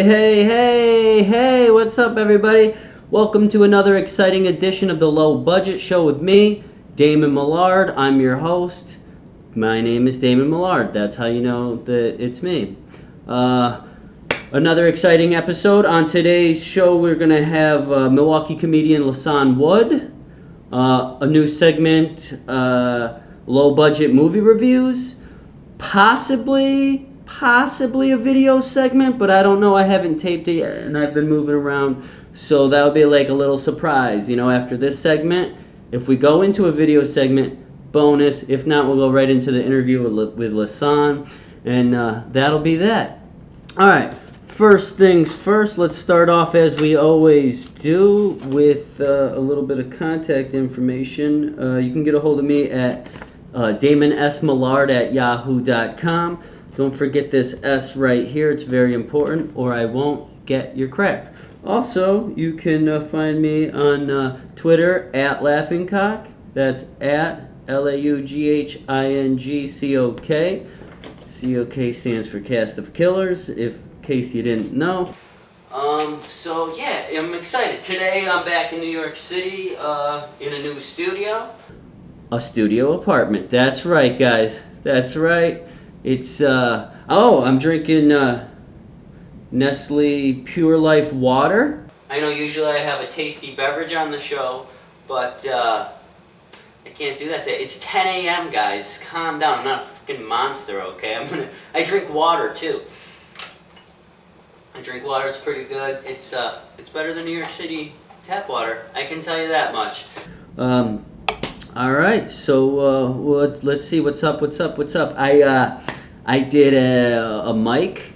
Hey, what's up, everybody? Welcome to another exciting edition of the Low Budget Show with me, Damon Millard. I'm your host. My name is Damon Millard. That's how you know that it's me. Another exciting episode. On today's show, we're going to have Milwaukee comedian Lisan Wood, a new segment, low budget movie reviews, possibly a video segment, but I don't know. I haven't taped it yet, and I've been moving around, so that'll be like a little surprise, after this segment. If we go into a video segment, bonus. If not, we'll go right into the interview with Lisan, and that'll be that. All right, first things first, let's start off as we always do with a little bit of contact information. You can get a hold of me at damonsmillard@yahoo.com. Don't forget this S right here. It's very important, or I won't get your crap. Also, you can find me on Twitter at laughingcock. That's at LAUGHINGCOK. COK stands for Cast of Killers, in case you didn't know. So yeah, I'm excited. Today I'm back in New York City in a new studio. A studio apartment. That's right, guys. That's right. It's, I'm drinking Nestle Pure Life water. I know usually I have a tasty beverage on the show, but I can't do that today. It's 10 a.m., guys. Calm down. I'm not a fucking monster, okay? I drink water, too. I drink water. It's pretty good. It's better than New York City tap water. I can tell you that much. All right, so let's see what's up. I did a mic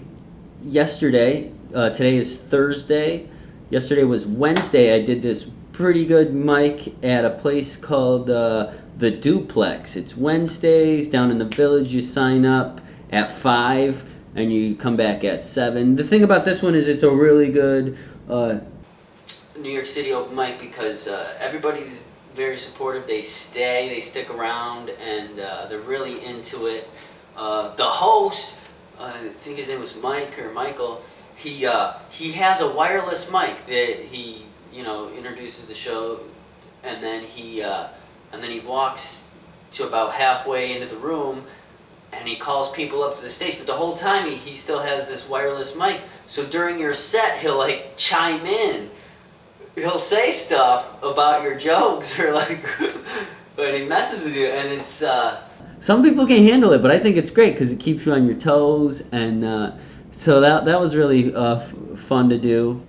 yesterday. Today is Thursday. Yesterday was Wednesday. I did this pretty good mic at a place called the Duplex. It's Wednesdays down in the Village. You sign up at 5 and you come back at 7. The thing about this one is it's a really good New York City open mic because everybody's very supportive. They stick around, and they're really into it. The host, I think his name was Mike or Michael. He has a wireless mic that he introduces the show, and then he walks to about halfway into the room, and he calls people up to the stage. But the whole time he still has this wireless mic. So during your set, he'll like chime in. He'll say stuff about your jokes or but he messes with you, and it's some people can handle it, but I think it's great because it keeps you on your toes, and so that was really fun to do.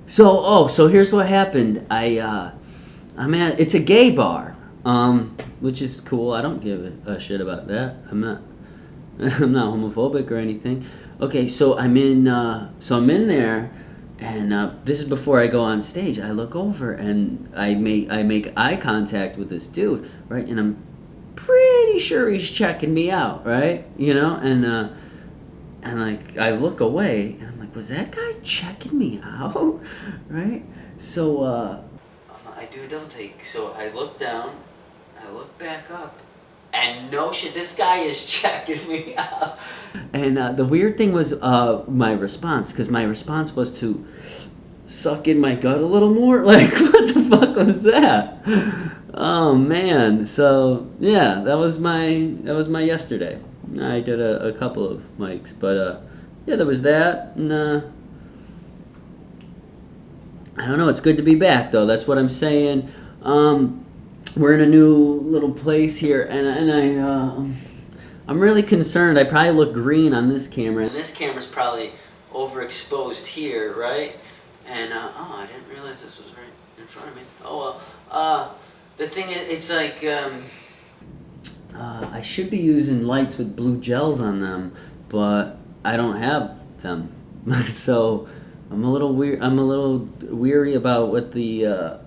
So here's what happened. It's a gay bar, which is cool. I don't give a shit about that. I'm not homophobic or anything. Okay, so I'm in there. And this is before I go on stage. I look over and I make eye contact with this dude, right? And I'm pretty sure he's checking me out, right? And like I look away and I'm like, was that guy checking me out, right? So I do a double take. So I look down, I look back up. And no shit, this guy is checking me out. And the weird thing was my response, because my response was to suck in my gut a little more. Like, what the fuck was that? Oh man. So yeah, that was my yesterday. I did a couple of mics, but yeah, there was that. And I don't know. It's good to be back, though. That's what I'm saying. We're in a new little place here, and I'm really concerned. I probably look green on this camera. And this camera's probably overexposed here, right? And I didn't realize this was right in front of me. Oh well. The thing is, it's like I should be using lights with blue gels on them, but I don't have them, so I'm a little weary about what the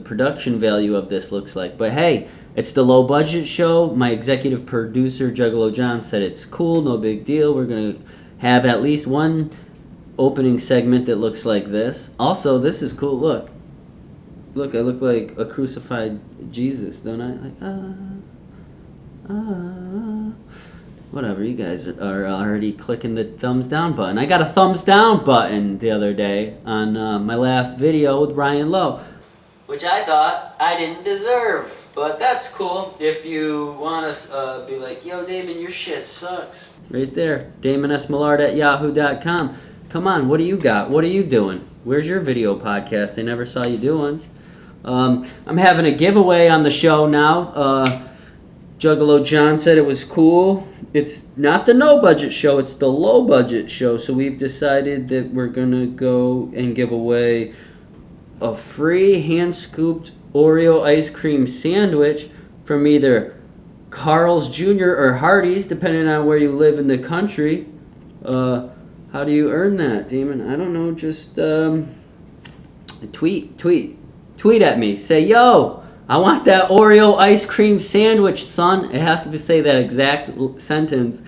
production value of this looks like. But hey, it's the low budget show. My executive producer, Juggalo John, said it's cool, no big deal. We're going to have at least one opening segment that looks like this. Also, this is cool. Look, I look like a crucified Jesus, don't I? Like, Whatever, you guys are already clicking the thumbs down button. I got a thumbs down button the other day on my last video with Ryan Lowe, which I thought I didn't deserve. But that's cool. If you want to be like, yo, Damon, your shit sucks. Right there, DamonSMillard@yahoo.com. Come on, what do you got? What are you doing? Where's your video podcast? They never saw you doing. I'm having a giveaway on the show now. Juggalo John said it was cool. It's not the no-budget show, it's the low-budget show. So we've decided that we're going to go and give away a free hand-scooped Oreo ice cream sandwich from either Carl's Jr. or Hardee's, depending on where you live in the country. How do you earn that, Damon? I don't know, just tweet at me. Say, yo, I want that Oreo ice cream sandwich, son. It has to say that exact sentence.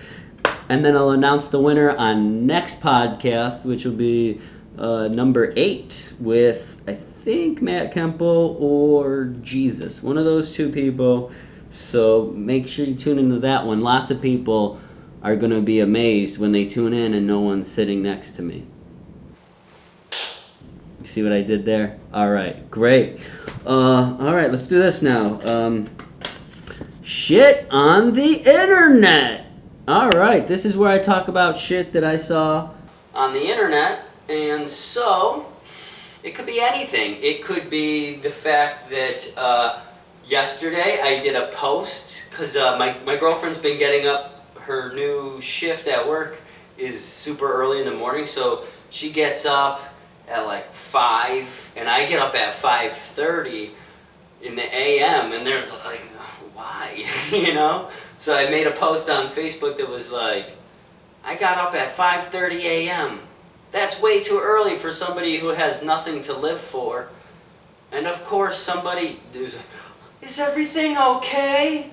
And then I'll announce the winner on next podcast, which will be number 8 with, I think, Matt Kemple or Jesus. One of those two people. So make sure you tune into that one. Lots of people are going to be amazed when they tune in and no one's sitting next to me. See what I did there? All right, great. All right, let's do this now. Shit on the internet. All right, this is where I talk about shit that I saw on the internet. And so, it could be anything. It could be the fact that yesterday I did a post, because my girlfriend's been getting up. Her new shift at work is super early in the morning, so she gets up at like 5, and I get up at 5:30 in the a.m., and there's like, why? You know? So I made a post on Facebook that was like, I got up at 5:30 a.m. That's way too early for somebody who has nothing to live for. And of course somebody is like, is everything okay?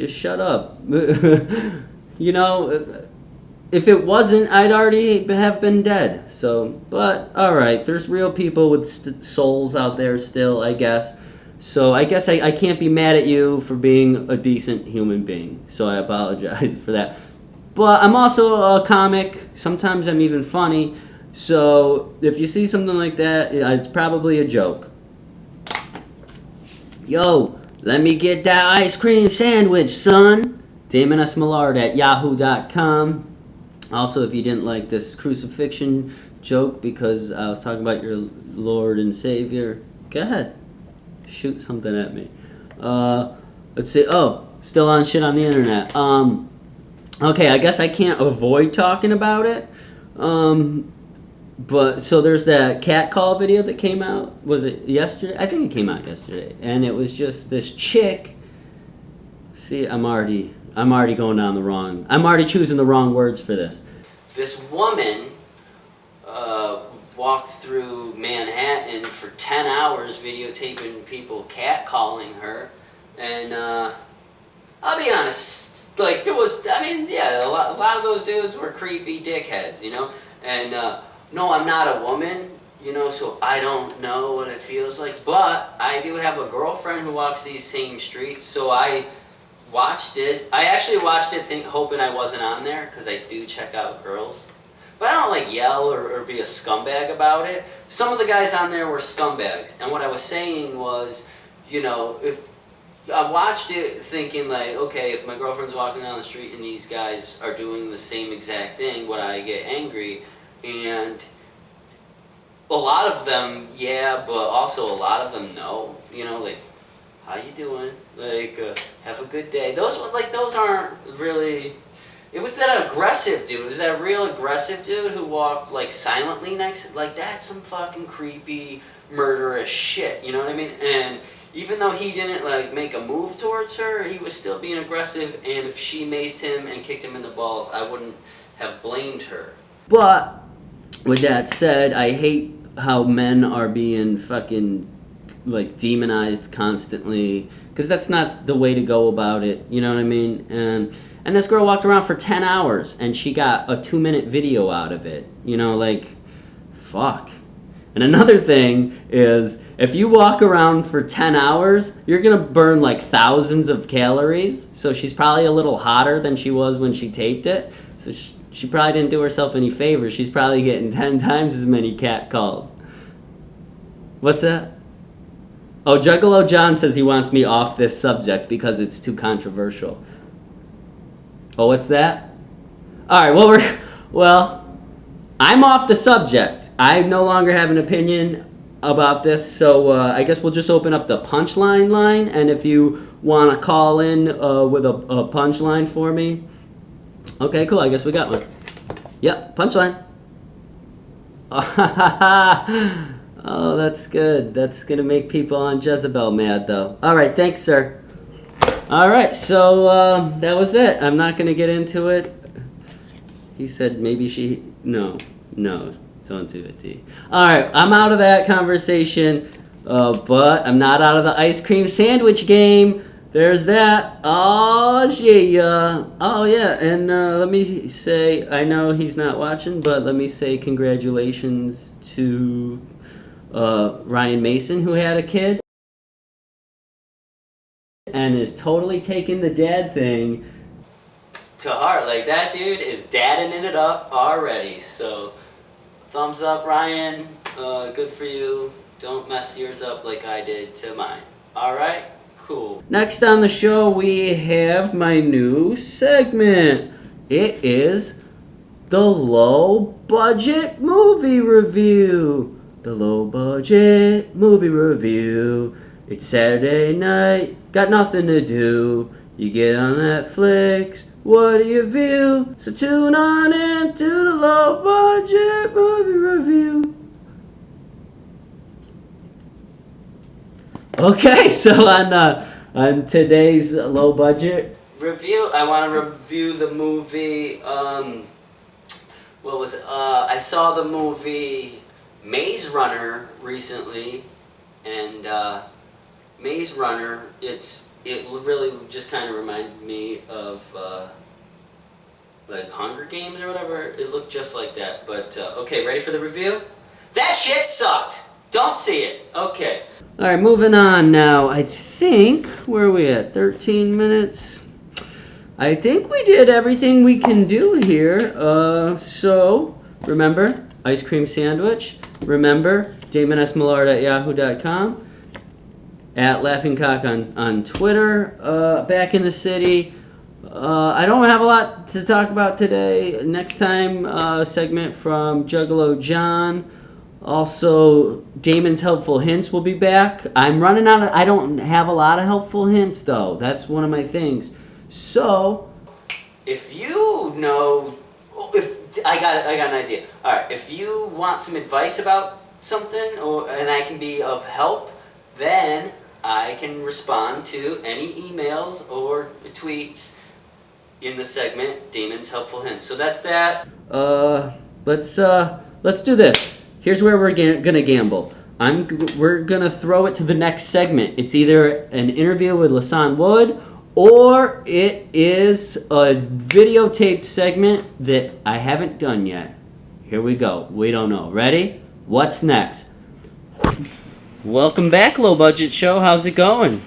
Shut up. You know, if it wasn't, I'd already have been dead. So, but alright, there's real people with souls out there still, I guess. So I guess I can't be mad at you for being a decent human being. So I apologize for that. But I'm also a comic. Sometimes I'm even funny. So if you see something like that, it's probably a joke. Yo, let me get that ice cream sandwich, son. DamonSMillard@yahoo.com. Also, if you didn't like this crucifixion joke because I was talking about your Lord and Savior, go ahead. Shoot something at me. Let's see. Oh, still on shit on the internet. Okay, I guess I can't avoid talking about it. But, so there's that cat call video that came out. Was it yesterday? I think it came out yesterday. And it was just this chick. See, I'm already going down the wrong. I'm already choosing the wrong words for this. This woman walked through Manhattan for 10 hours videotaping people catcalling her. And I'll be honest, like, there was, I mean, yeah, a lot of those dudes were creepy dickheads, you know? And no, I'm not a woman, you know, so I don't know what it feels like. But I do have a girlfriend who walks these same streets, so I watched it. I actually watched it hoping I wasn't on there, because I do check out girls. But I don't like yell or be a scumbag about it. Some of the guys on there were scumbags. And what I was saying was, you know, if I watched it thinking like, okay, if my girlfriend's walking down the street and these guys are doing the same exact thing, would I get angry? And a lot of them, yeah, but also a lot of them, no. You know, like, how you doing? Like, have a good day. Those aren't really. It was that aggressive dude. It was that real aggressive dude who walked like silently next. Like, that's some fucking creepy, murderous shit. You know what I mean? And even though he didn't like make a move towards her, he was still being aggressive. And if she maced him and kicked him in the balls, I wouldn't have blamed her. But with that said, I hate how men are being fucking like demonized constantly, because that's not the way to go about it, you know what I mean? And this girl walked around for 10 hours and she got a 2-minute video out of it, you know, like, fuck. And another thing is, if you walk around for 10 hours, you're going to burn like thousands of calories. So she's probably a little hotter than she was when she taped it. So she probably didn't do herself any favors. She's probably getting 10 times as many cat calls. What's that? Oh, Juggalo John says he wants me off this subject because it's too controversial. Oh, what's that? All right, well, I'm off the subject. I no longer have an opinion about this, so I guess we'll just open up the punchline line, and if you want to call in with a punchline for me. Okay, cool, I guess we got one. Yep, punchline. Oh, that's good. That's going to make people on Jezebel mad, though. All right, thanks, sir. All right, so that was it. I'm not going to get into it. He said maybe she... No. Don't do it, D. All right, I'm out of that conversation, but I'm not out of the ice cream sandwich game. There's that. Oh, yeah. Oh, yeah, and let me say, I know he's not watching, but let me say congratulations to Ryan Mason, who had a kid and is totally taking the dad thing to heart. Like, that dude is dadding it up already, so... Thumbs up, Ryan. Good for you. Don't mess yours up like I did to mine. Alright? Cool. Next on the show, we have my new segment. It is the Low Budget Movie Review. The Low Budget Movie Review. It's Saturday night. Got nothing to do. You get on Netflix. What do you view? So tune on in to the Low Budget Movie Review. Okay, so on today's Low Budget Review, I want to review the movie, what was it? I saw the movie Maze Runner recently, and Maze Runner, it really just kind of reminded me of like Hunger Games or whatever. It looked just like that. But okay, ready for the review? That shit sucked. Don't see it. Okay. All right, moving on now. I think where are we at? 13 minutes. I think we did everything we can do here. So remember, ice cream sandwich. Remember, DamonSMillard@yahoo.com. At Laughing Cock on Twitter, back in the city. I don't have a lot to talk about today. Next time, segment from Juggalo John. Also, Damon's Helpful Hints will be back. I'm running out of... I don't have a lot of helpful hints, though. That's one of my things. So, if you know... I got an idea. All right, if you want some advice about something, and I can be of help, then I can respond to any emails or tweets in the segment Damon's Helpful Hints. So that's that. Let's do this. Here's where we're gonna gamble. We're gonna throw it to the next segment. It's either an interview with Lisan Wood, or it is a videotaped segment that I haven't done yet. Here we go. We don't know. Ready? What's next? Welcome back, Low Budget Show. How's it going?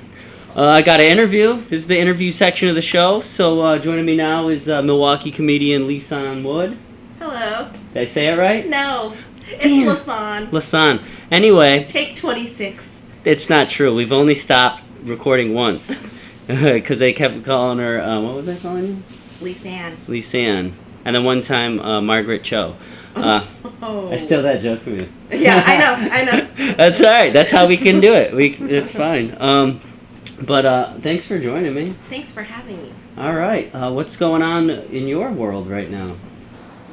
I got an interview. This is the interview section of the show. So joining me now is Milwaukee comedian Lisan Wood. Hello. Did I say it right? No. It's Lisan. Lisan. Anyway. Take 26. It's not true. We've only stopped recording once. Because they kept calling her, what was I calling you? Lisan. Lisan. And then one time, Margaret Cho. I stole that joke from you. Yeah, I know. That's all right. That's how we can do it. It's fine. But thanks for joining me. Thanks for having me. All right. What's going on in your world right now?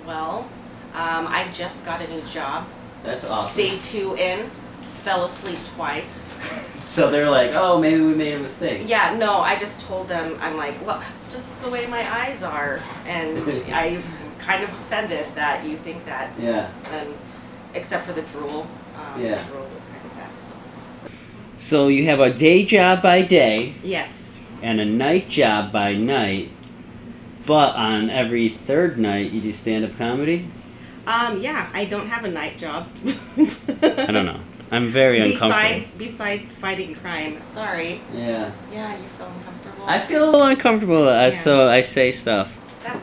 Well, I just got a new job. That's awesome. Day 2 in, fell asleep twice. So they're like, oh, maybe we made a mistake. Yeah, no, I just told them, I'm like, well, that's just the way my eyes are. And I'm kind of offended that you think that. Yeah. And except for the drool. Yeah. The drool was kind of bad. So you have a day job by day. Yes. And a night job by night. But on every third night, you do stand-up comedy? Yeah, I don't have a night job. I don't know. I'm very uncomfortable. Besides fighting crime. Sorry. Yeah. Yeah, you feel uncomfortable? I feel a little uncomfortable, so I say stuff.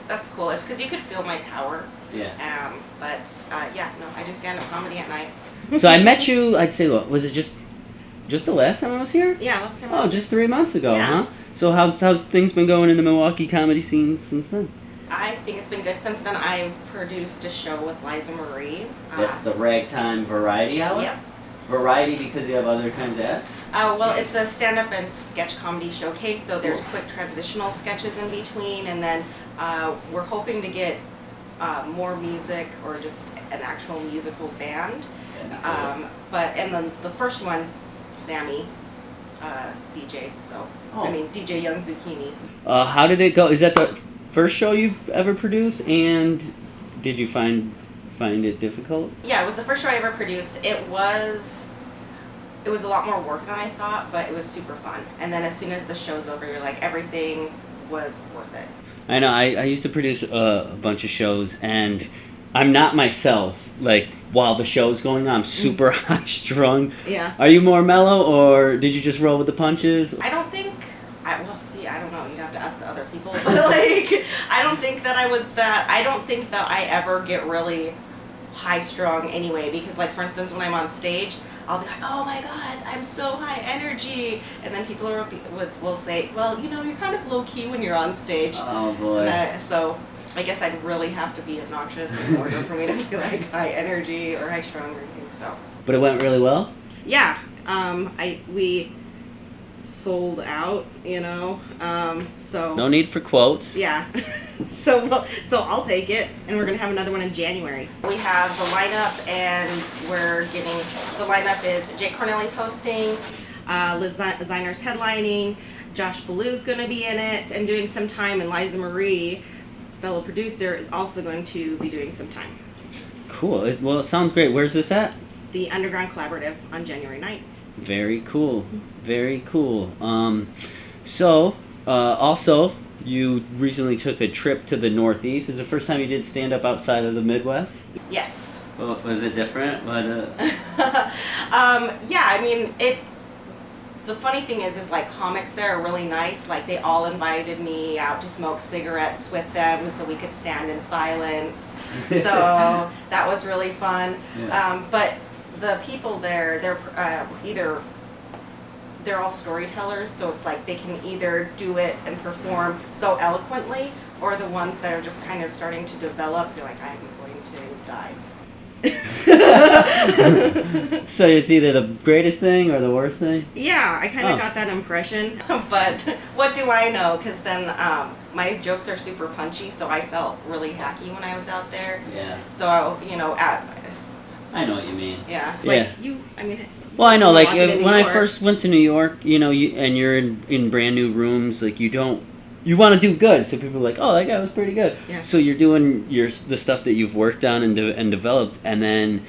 That's cool. It's because you could feel my power. Yeah. Yeah, no, I do stand-up comedy at night. So I met you, I'd say, what, was it just the last time I was here? Yeah, last time. Oh, just 3 months ago, Yeah. huh? So how's things been going in the Milwaukee comedy scene since then? I think it's been good. Since then, I've produced a show with Lisan Marie. That's the Ragtime Variety Hour? Yep. Variety because you have other kinds of acts? Well, it's a stand-up and sketch comedy showcase, so there's quick transitional sketches in between, and then we're hoping to get more music or just an actual musical band. And then the first one, Sammy, DJ. So I mean DJ Young Zucchini. How did it go? Is that the first show you've ever produced? And did you find it difficult? Yeah, it was the first show I ever produced. It was a lot more work than I thought, but it was super fun. And then as soon as the show's over, you're like, everything was worth it. I know. I used to produce a bunch of shows, and I'm not myself. Like, while the show's going on, I'm super high-strung. Yeah. Are you more mellow, or did you just roll with the punches? I don't think... I don't know. You'd have to ask the other people. But, like, I don't think that I was that... I don't think that I ever get really high-strung anyway. Because, like, for instance, when I'm on stage, I'll be like, oh, my God, I'm so high energy. And then people will say, well, you know, you're kind of low-key when you're on stage. Oh, boy. So... I guess I'd really have to be obnoxious in order for me to be like high energy or high strung or anything. So. But it went really well? Yeah. We sold out, you know. So. No need for quotes. Yeah. So I'll take it, and we're gonna have another one in January. We have the lineup, and the lineup is Jake Corneli's hosting, Lisan's headlining, Josh Ballou's gonna be in it and doing some time, and Lisan Marie, fellow producer, is also going to be doing some time. Cool. Well, it sounds great. Where's this at? The Underground Collaborative on January 9th. Very cool. Very cool. Also, you recently took a trip to the Northeast. Is it the first time you did stand-up outside of the Midwest? Yes. Well, was it different? Yeah, I mean, the funny thing is like comics there are really nice. Like they all invited me out to smoke cigarettes with them so we could stand in silence. So that was really fun. Yeah. But the people there, they're all storytellers, so it's like they can either do it and perform so eloquently, or the ones that are just kind of starting to develop, you're like, I'm going to die. So it's either the greatest thing or the worst thing? Yeah, I kind of got that impression. But what do I know? Because then my jokes are super punchy, so I felt really hacky when I was out there. Yeah. So, you know, I know what you mean. Yeah. Yeah. Like, well, I know, like, when I first went to New York, you know, and you're in brand new rooms, like, you want to do good, so people are like, oh, that guy was pretty good. Yeah. So you're doing the stuff that you've worked on and developed, and then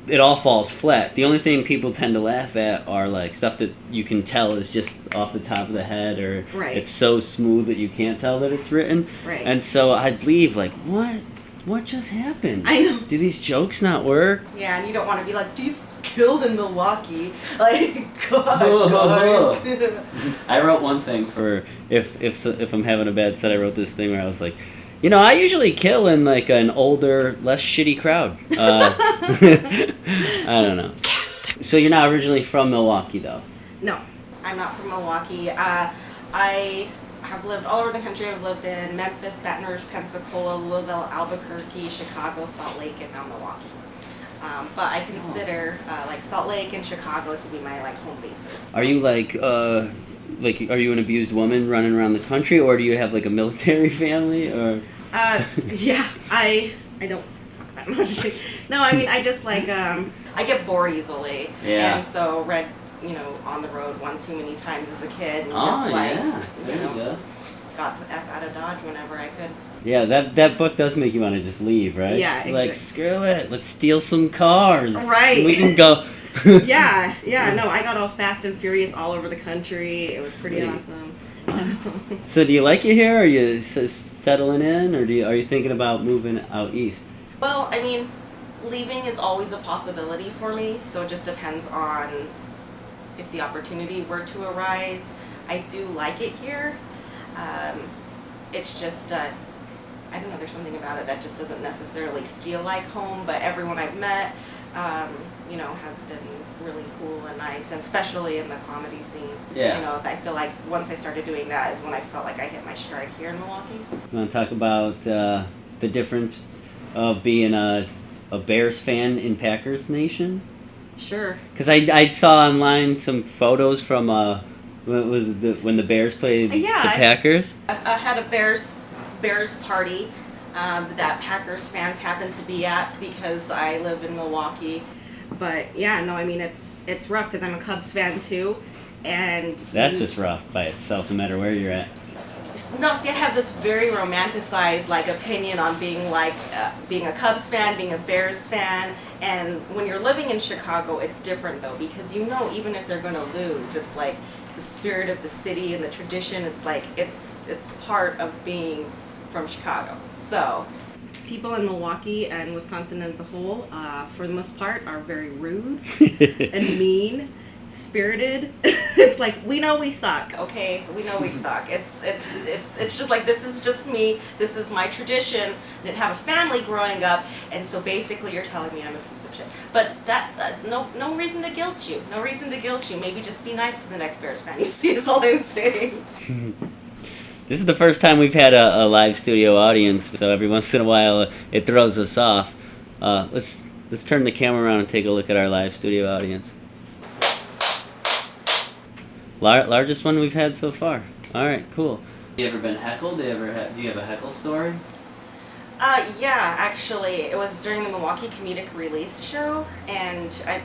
it all falls flat. The only thing people tend to laugh at are like stuff that you can tell is just off the top of the head, or it's so smooth that you can't tell that it's written. Right. And so I'd leave like, what just happened? I know. Do these jokes not work? Yeah, and you don't want to be like, these killed in Milwaukee. Like, God, guys. I wrote one thing for if I'm having a bad set. I wrote this thing where I was like, you know, I usually kill in like an older, less shitty crowd. I don't know. So you're not originally from Milwaukee, though? No, I'm not from Milwaukee. I have lived all over the country. I've lived in Memphis, Baton Rouge, Pensacola, Louisville, Albuquerque, Chicago, Salt Lake, and now Milwaukee. But I consider like Salt Lake and Chicago to be my like home bases. Are you are you an abused woman running around the country, or do you have like a military family, or? Yeah, I don't talk that much. No, I mean I just like I get bored easily. Yeah. And so read, you know, On the Road one too many times as a kid, and got the F out of Dodge whenever I could. Yeah, that book does make you want to just leave, right? Yeah, exactly. Like, screw it, let's steal some cars. Right. We can go. Yeah, no, I got all Fast and Furious all over the country. It was pretty awesome. So do you like it here? Are you settling in, or are you thinking about moving out east? Well, I mean, leaving is always a possibility for me, so it just depends on if the opportunity were to arise. I do like it here. It's just, I don't know, there's something about it that just doesn't necessarily feel like home, but everyone I've met, you know, has been really cool and nice, and especially in the comedy scene. Yeah. You know, I feel like once I started doing that is when I felt like I hit my stride here in Milwaukee. You want to talk about the difference of being a Bears fan in Packers Nation? Sure. Because I saw online some photos from when the Bears played the Packers. I had a Bears party that Packers fans happened to be at because I live in Milwaukee. But yeah, no, I mean it's rough because I'm a Cubs fan too, and that's just rough by itself, no matter where you're at. No, see, I have this very romanticized like opinion on being like being a Cubs fan, being a Bears fan, and when you're living in Chicago, it's different though because you know even if they're going to lose, it's like the spirit of the city and the tradition. It's like it's part of being from Chicago. So people in Milwaukee and Wisconsin as a whole, for the most part, are very rude and mean. Spirited. It's like, we know we suck. Okay, we know we suck. It's just like, this is just me. This is my tradition. I didn't have a family growing up, and so basically you're telling me I'm a piece of shit. But that no reason to guilt you. No reason to guilt you. Maybe just be nice to the next Bears fan you see is all I'm saying. This is the first time we've had a live studio audience, so every once in a while it throws us off. Let's turn the camera around and take a look at our live studio audience. Largest one we've had so far. All right, cool. You ever been heckled? Do you have a heckle story? Yeah, actually, it was during the Milwaukee Comedic Release show, and I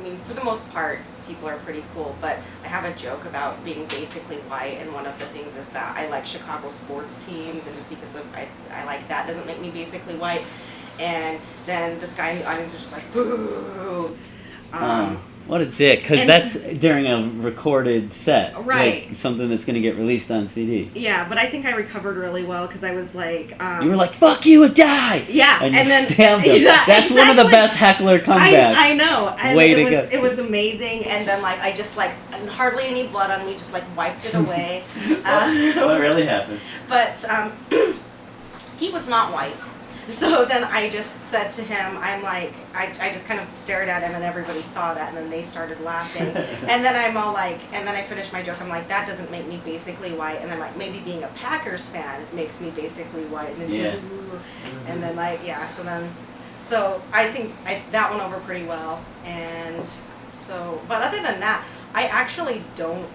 mean, for the most part, people are pretty cool, but I have a joke about being basically white, and one of the things is that I like Chicago sports teams, and just because of I like that doesn't make me basically white. And then this guy in the audience was just like, boo. What a dick, because that's during a recorded set. Right. Like something that's going to get released on CD. Yeah, but I think I recovered really well, because I was like... you were like, fuck you and die! Yeah, and then... stabbed him. Yeah, that's exactly. one of the best heckler comebacks. I know. And Way to go. It was amazing, and then, like, I just, like, hardly any blood on me, just, like, wiped it away. What really happened? But, he was not white. So then I just said to him, I'm like, I just kind of stared at him, and everybody saw that, and then they started laughing. And then I'm all like, and then I finished my joke, I'm like, that doesn't make me basically white. And I'm like, maybe being a Packers fan makes me basically white. And then, yeah. And then like, yeah, so I think that went over pretty well. And so, but other than that, I actually don't,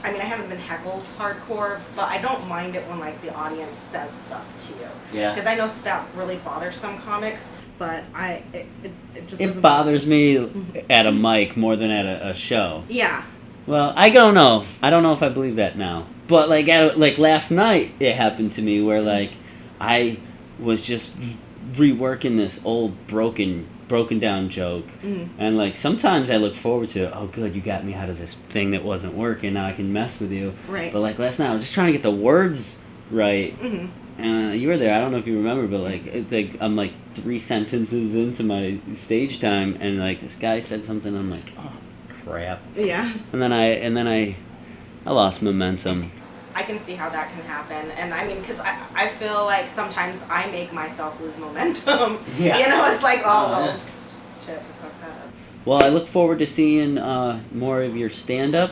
I mean, I haven't been heckled hardcore, but I don't mind it when, like, the audience says stuff to you. Yeah. Because I know that really bothers some comics, but it just It bothers me at a mic more than at a show. Yeah. Well, I don't know. I don't know if I believe that now. But, like, last night, it happened to me where, like, I was just reworking this old broken down joke, and like sometimes I look forward to it. Oh, good, you got me out of this thing that wasn't working. Now I can mess with you. Right. But like last night, I was just trying to get the words right, and you were there. I don't know if you remember, but like it's like I'm like 3 sentences into my stage time, and like this guy said something. I'm like, oh crap. Yeah. And then I lost momentum. I can see how that can happen, and I mean, because I feel like sometimes I make myself lose momentum. Yeah. You know, it's like, oh, well, yeah. shit, fuck that up. Well, I look forward to seeing more of your stand-up.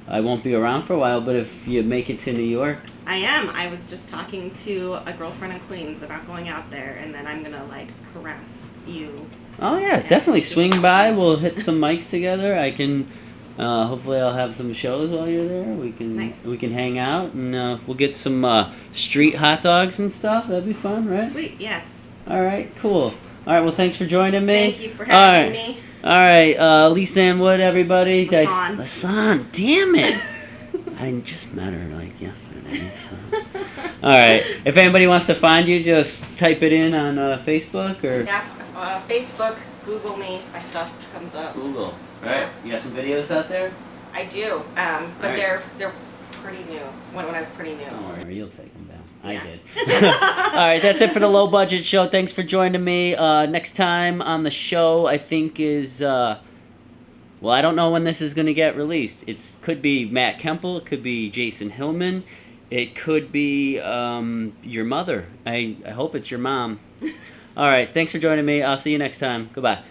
I won't be around for a while, but if you make it to New York... I am. I was just talking to a girlfriend in Queens about going out there, and then I'm going to, like, harass you. Oh, yeah, definitely. Swing by. We'll hit some mics together. I can... hopefully I'll have some shows while you're there. We can hang out, and we'll get some street hot dogs and stuff. That'd be fun, right? Sweet, yes. All right, cool. All right, well, thanks for joining me. Thank you for having me. All right, Lisan Wood, everybody. Lisan, damn it. I just met her, like, yesterday. So. All right, if anybody wants to find you, just type it in on Facebook or... Yeah, Facebook, Google me, my stuff comes up. Google. All right, you got some videos out there? I do, but right. they're pretty new, when I was pretty new. Don't worry, you'll take them down. I did. All right, that's it for the low budget show. Thanks for joining me. Next time on the show, I think is well, I don't know when this is going to get released. It could be Matt Kemple. It could be Jason Hillman. It could be your mother. I hope it's your mom. All right, thanks for joining me. I'll see you next time. Goodbye.